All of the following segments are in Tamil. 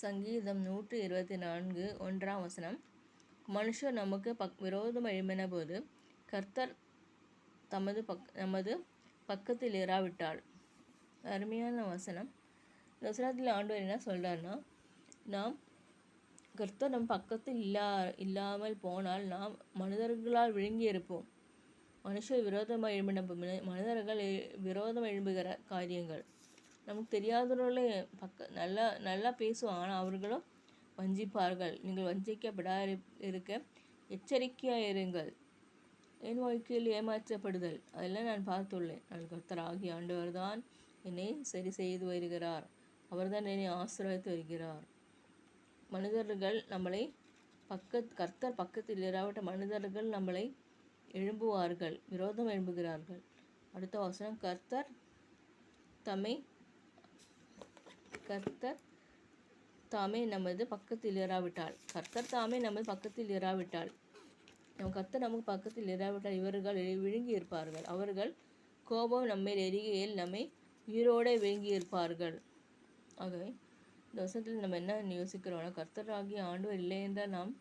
சங்கீதம் 124 1ஆம் வசனம். மனுஷர் நமக்கு விரோதம் எழும்பின போது கர்த்தர் நமது பக்கத்தில் இராவிட்டால். அருமையான வசனம். இந்த வசனத்தில் ஆண்டவர் என்ன சொல்கிறார்னா, நாம் கர்த்தர் நம் பக்கத்தில் இல்லாமல் போனால் நாம் மனிதர்களால் விழுங்கி இருப்போம். மனுஷர் விரோதமாக எழும்பின மனிதர்கள் விரோதம் எழும்புகிற காரியங்கள் நமக்கு தெரியாதவர்களே நல்லா பேசுவாங்க, ஆனால் அவர்களும் வஞ்சிப்பார்கள். நீங்கள் வஞ்சிக்கப்படா இருக்க எச்சரிக்கையாக இருங்கள். என் வாழ்க்கையில் ஏமாற்றப்படுதல் அதெல்லாம் நான் பார்த்துள்ளேன். நான் கர்த்தராகிய ஆண்டவர் தான் என்னை சரி செய்து வருகிறார். அவர்தான் என்னை ஆசீர்வதித்து வருகிறார். மனிதர்கள் நம்மளை கர்த்தர் பக்கத்தில் இராவிட்ட மனிதர்கள் நம்மளை எழும்புவார்கள், விரோதம் எழும்புகிறார்கள். அடுத்த வசனம். கர்த்தர் தாமே நமது பக்கத்தில் இராவிட்டால். கர்த்தர் தாமே நமது பக்கத்தில் இராவிட்டால், கர்த்தர் நமக்கு பக்கத்தில் இராவிட்டால் இவர்கள் விழுங்கி இருப்பார்கள். அவர்கள் கோபம் நம்மை எரிகையில் நம்மை உயிரோடு விழுங்கி இருப்பார்கள். ஆகவே இந்த வருஷத்தில் நம்ம என்ன யோசிக்கிறோம்னா, கர்த்தராகிய ஆண்டவர் இல்லை என்றால் நாம்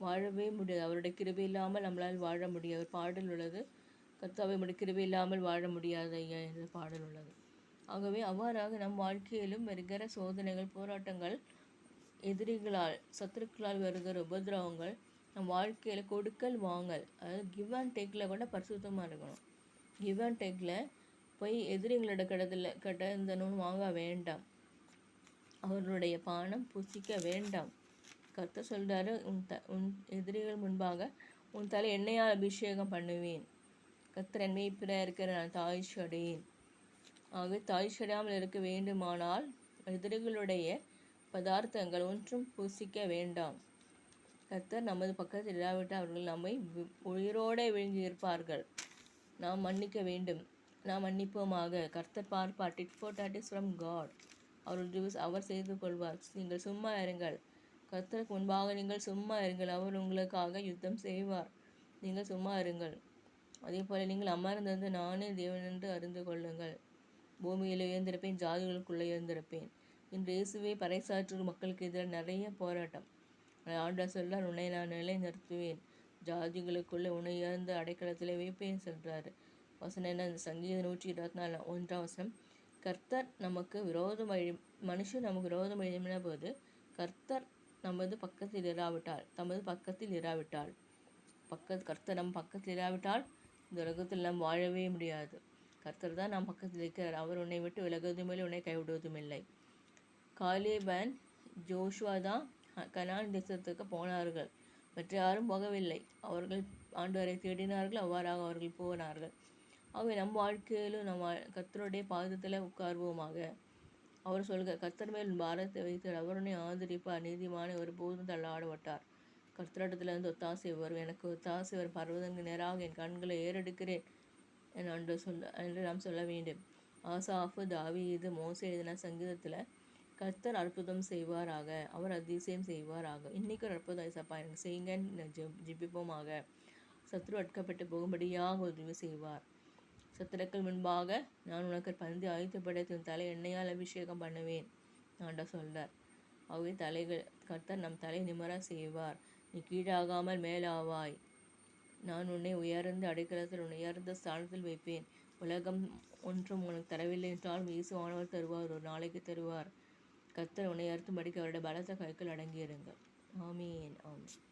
வாழவே முடியாது. அவருடைய கிருபை இல்லாமல் நம்மளால் வாழ முடியாது. ஒரு பாடல் உள்ளது, கர்த்தாவை நம்முடைய கிருபை இல்லாமல் வாழ முடியாது ஐயா என்ற பாடல் உள்ளது. ஆகவே அவ்வாறாக நம் வாழ்க்கையிலும் வருகிற சோதனைகள், போராட்டங்கள், எதிரிகளால் சத்துருக்களால் வருகிற உபதிரவங்கள் நம் வாழ்க்கையில் கொடுக்கல் வாங்கல், அதாவது கிவ் அண்ட் டேக்கில் கூட பரிசுத்தமாக இருக்கணும். கிவ் அண்ட் டேக்கில் போய் எதிரிகளோட கடந்தனும் வாங்க வேண்டாம். அவர்களுடைய பானம் புசிக்க வேண்டாம். கர்த்தர் சொல்கிறாரு, உன் எதிரிகள் முன்பாக உன் தலை எண்ணெயால் அபிஷேகம் பண்ணுவேன். கர்த்தர் என் மேய்ப்பராக இருக்கிற நான் தாழ்ச்சி அடையேன். ஆக தாழ்ச்சி அடையாமல் இருக்க வேண்டுமானால் எதிரிகளுடைய பதார்த்தங்கள் ஒன்றும் புசிக்க வேண்டாம். கர்த்தர் நமது பக்கத்தில் இல்லாவிட்டால் அவர்கள் நம்மை உயிரோடு விழுங்கி இருப்பார்கள். நாம் மன்னிக்க வேண்டும். நாம் மன்னிப்போமாக. கர்த்தர் பார்ப்பார். Tit for tat is from God. அவர் செய்து கொள்வார். நீங்கள் சும்மா இருங்கள். கர்த்தருக்கு முன்பாக நீங்கள் சும்மா இருங்கள். அவர் உங்களுக்காக யுத்தம் செய்வார். நீங்கள் சும்மா இருங்கள். அதே போல் நீங்கள் அமர்ந்திருந்து நானே தேவன் என்று அறிந்து கொள்ளுங்கள். பூமியில் உயர்ந்திருப்பேன், ஜாதிகளுக்குள்ளே உயர்ந்திருப்பேன். இன்று இயேசுவை பறைசாற்றும் மக்களுக்கு எதிராக நிறைய போராட்டம். ஆண்டவர் சொல்றார், உன்னை நான் நிலை நிறுத்துவேன், ஜாதிகளுக்குள்ளே உன்னை உயர்ந்த அடைக்கலத்தில் வைப்பேன் சொல்கிறாரு. வசனம் என்ன? சங்கீதம் 124 1ஆம் வசனம். கர்த்தர் நமக்கு விரோதம் மனுஷன் நமக்கு விரோதம் எழுப்பின போது கர்த்தர் தமது பக்கத்தில் இராவிட்டால் கர்த்தர் நம் பக்கத்தில் இராவிட்டால் இந்த உலகத்தில் நாம் வாழவே முடியாது. கர்த்தர் தான் நாம் பக்கத்தில் இருக்கிறார். அவர் உன்னை விட்டு விலகுவதும் இல்லை, உன்னை கைவிடுவதும் இல்லை. காலேபன் ஜோஷுவா தான் கனான் தேசத்துக்கு போனார்கள். மற்ற யாரும் போகவில்லை. அவர்கள் ஆண்டவரை தேடினார்கள். அவ்வாறாக அவர்கள் போனார்கள். ஆகவே நம் வாழ்க்கையிலும் நம்ம கர்த்தருடைய பாதத்தில் உட்கார்வோமாக. அவர் சொல்கிற கர்த்தர் மேல் பாரத்தை வைத்தார், அவருடைய ஆதரிப்பார். நீதிமான ஒரு போதும் தள்ளாட மாட்டார். கர்த்தரிடத்திலிருந்து ஒத்தாசை வரும். எனக்கு ஒத்தாசை வரும். பர்வதங்களுக்கு நேராக என் கண்களை ஏறெடுக்கிறேன் என்று நாம் சொல்ல வேண்டும். ஆசாஃபு, தாவீது, மோசே எழுதின சங்கீதத்தில் கர்த்தர் அற்புதம் செய்வாராக, அவர் அதிசயம் செய்வாராக. இன்றைக்கி ஒரு அற்புதம் ஐசப்பா எனக்கு செய்யுங்க ஜிபிப்போமாக. சத்ரு அட்கப்பட்டு போகும்படியாக உதவி செய்வார். சத்துருக்கள் முன்பாக நான் உனக்கு பந்தி ஆயத்தப்படுத்தி உன் தலை எண்ணெயால் அபிஷேகம் பண்ணுவேன் ஆண்டா சொல்றார். ஆகவே கர்த்தர் நம் தலை நிமர செய்வார். நீ கீழாகாமல் மேலாவாய். நான் உன்னை உயர்ந்த அடைக்கலத்தில் உயர்ந்த ஸ்தானத்தில் வைப்பேன். உலகம் ஒன்றும் உனக்கு தரவில்லை என்றாலும் இயேசுவானவர் தருவார், ஒரு நாளைக்கு தருவார். கர்த்தர் உன்னை அறுத்தும்படிக்கு அவருடைய பலத்த கைக்குள் அடங்கியிருங்கள். ஆமீன். ஆமீன்.